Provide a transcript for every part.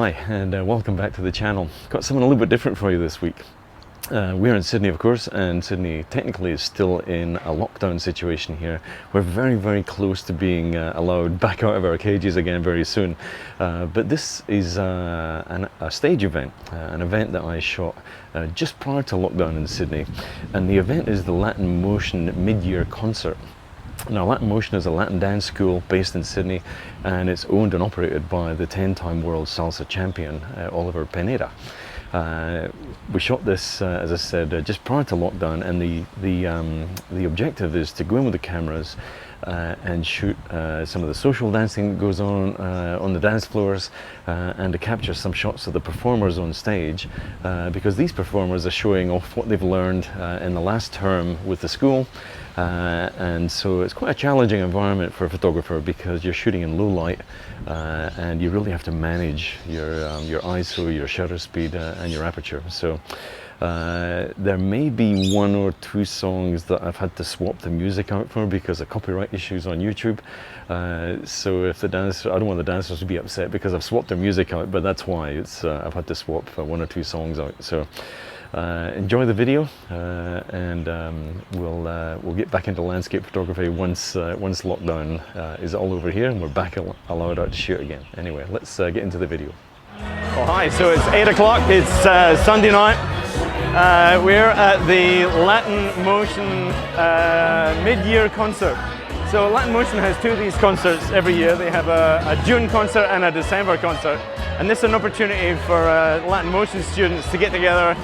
Hi, and welcome back to the channel. Got something a little bit different for you this week. We're in Sydney, of course, and Sydney technically is still in a lockdown situation here. We're very, very close to being allowed back out of our cages again very soon. But this is a stage event, an event that I shot just prior to lockdown in Sydney. And the event is the Latin Motion mid-year concert. Now, Latin Motion is a Latin dance school based in Sydney, and it's owned and operated by the 10-time world salsa champion, Oliver Pineda. We shot this, as I said, just prior to lockdown, and the objective is to go in with the cameras and shoot some of the social dancing that goes on the dance floors, and to capture some shots of the performers on stage, because these performers are showing off what they've learned in the last term with the school. And so it's quite a challenging environment for a photographer because you're shooting in low light, and you really have to manage your ISO, your shutter speed, and your aperture. So there may be one or two songs that I've had to swap the music out for because of copyright issues on YouTube. So if I don't want the dancers to be upset because I've swapped their music out, but that's why I've had to swap one or two songs out. So enjoy the video, and we'll get back into landscape photography once lockdown is all over here and we're back allowed out to shoot again. Anyway, let's get into the video. Oh, hi, so it's 8 o'clock, it's Sunday night. We're at the Latin Motion mid-year concert. So Latin Motion has two of these concerts every year. They have a June concert and a December concert. And this is an opportunity for Latin Motion students to get together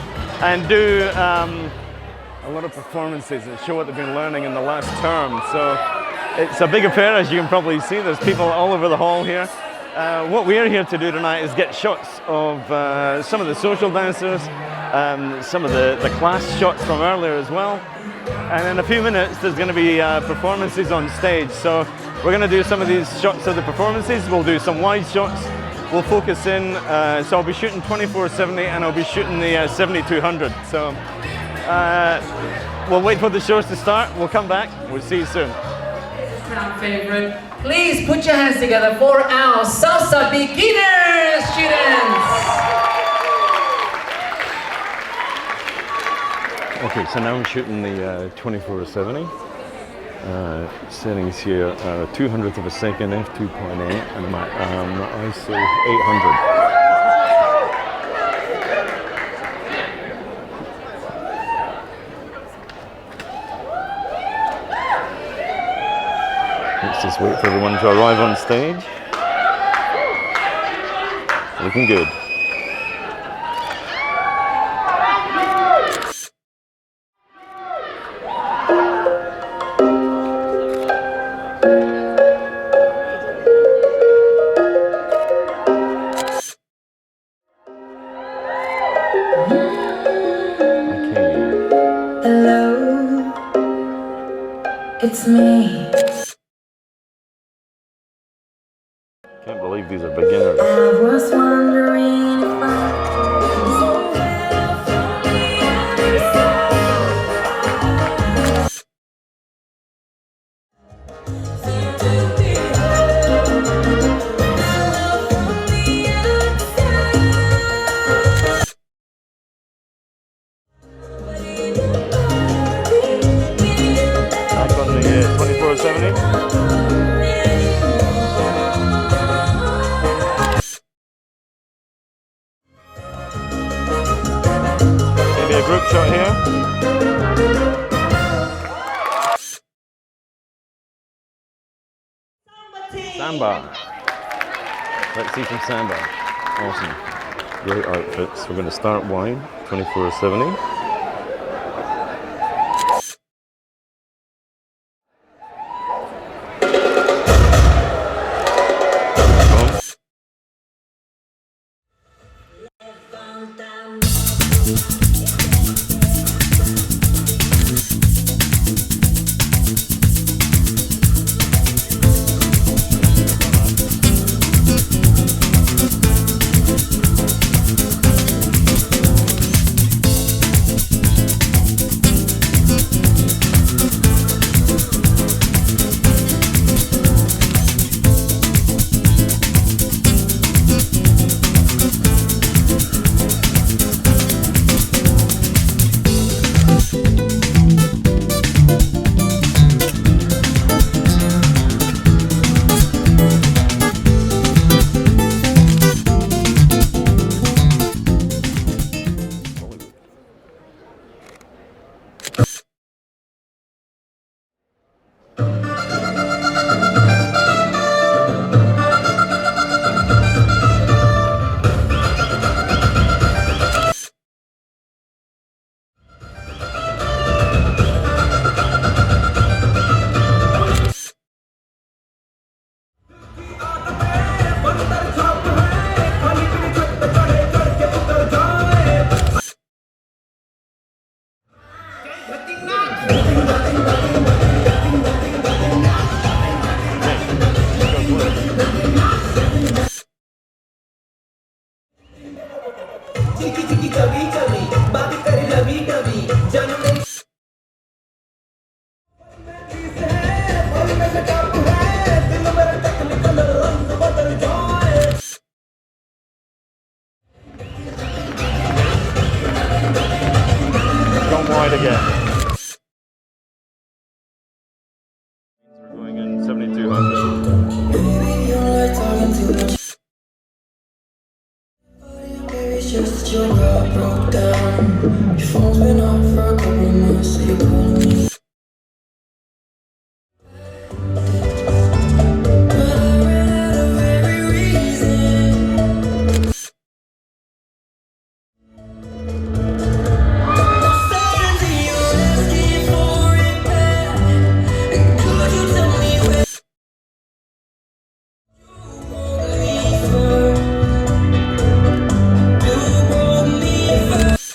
and do a lot of performances and show what they've been learning in the last term. So it's a big affair, as you can probably see. There's people all over the hall here. What we're here to do tonight is get shots of some of the social dancers, some of the class shots from earlier as well. And in a few minutes there's going to be performances on stage. So we're going to do some of these shots of the performances. We'll do some wide shots. We'll focus in, so I'll be shooting 24-70 and I'll be shooting the 7200. So we'll wait for the shows to start. We'll come back. We'll see you soon. Crowd favorite. Please put your hands together for our salsa beginner students. Okay, so now I'm shooting the 24-70. Settings here are 200th of a second, f2.8, and my ISO 800. Let's just wait for everyone to arrive on stage. Looking good. Hello, it's me. Can't believe these are beginners. I was wondering if I so well from the other side. Seem to be hello from the outside. Back on the 24-70. Maybe a group shot here. Samba. Let's see some samba. Awesome. Great outfits. We're going to start wide, 24-70. again. We're going in 7200. Baby, you like talking too much. Baby, it's just that your heart broke down. Your phone's been off for a couple of months, so you're calling me. But I ran out of every reason. Suddenly you're asking for it back. And could you tell me where you broke me first? You broke me first.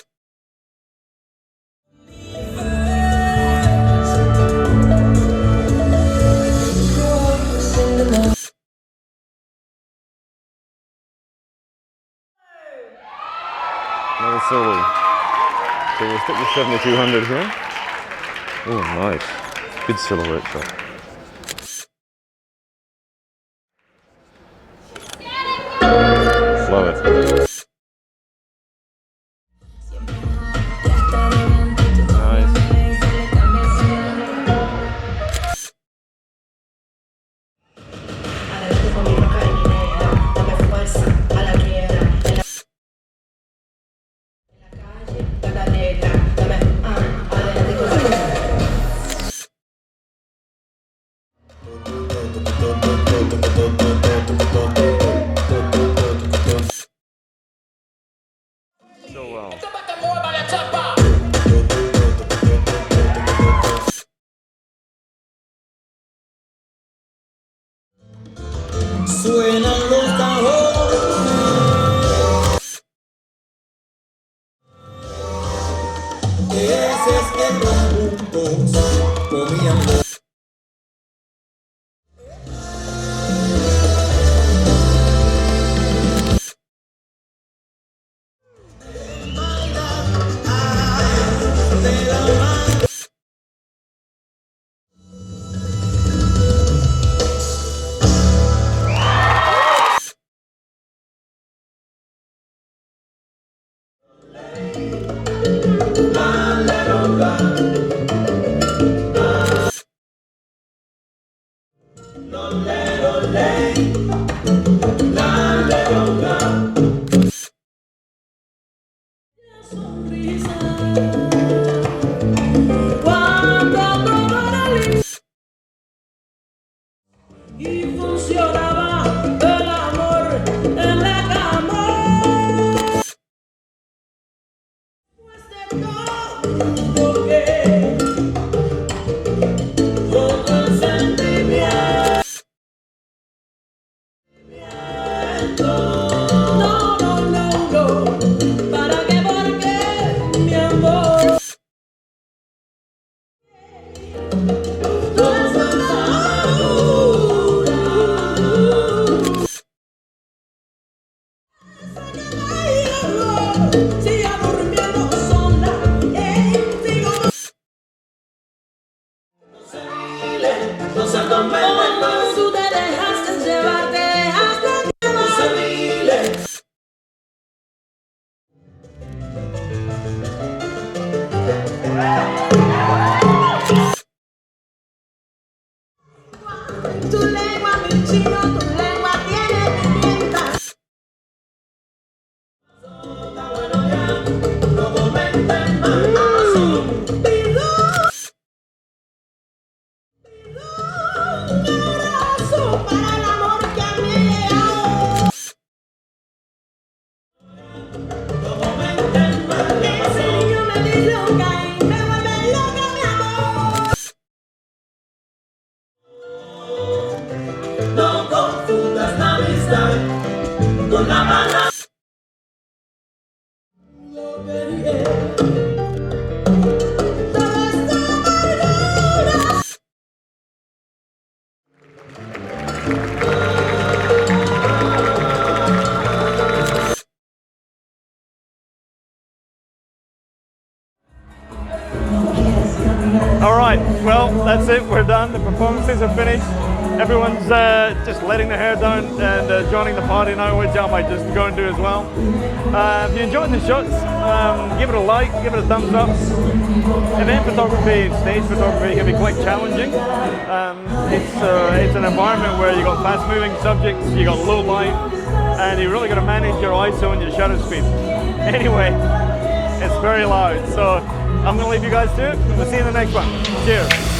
Another solo. So we'll stick with 7200 here. Oh, nice. Good silhouette shot. Love it. Nice. So well. Suenan los tambores. Ese es el conjunto con mi amor. Y funcionaba el amor en la cama. Pues de todo que todo el sentimiento. No, no, no, no. ¿Para qué? Porque mi amor. Siga durmiendo sola, sigo. No se convence, tú te dejaste llevar, te dejaste llevar. Tu lengua, mi chino, tu lengua tiene pimienta. that's it. We're done. The performances are finished. Everyone's just letting their hair down and joining the party now, which I might just go and do as well. If you enjoyed the shots, give it a like, give it a thumbs up. Event photography, stage photography can be quite challenging. It's an environment where you've got fast-moving subjects, you've got low light, and you really got to manage your ISO and your shutter speed. Anyway, it's very loud, so I'm going to leave you guys to it. We'll see you in the next one. Cheers.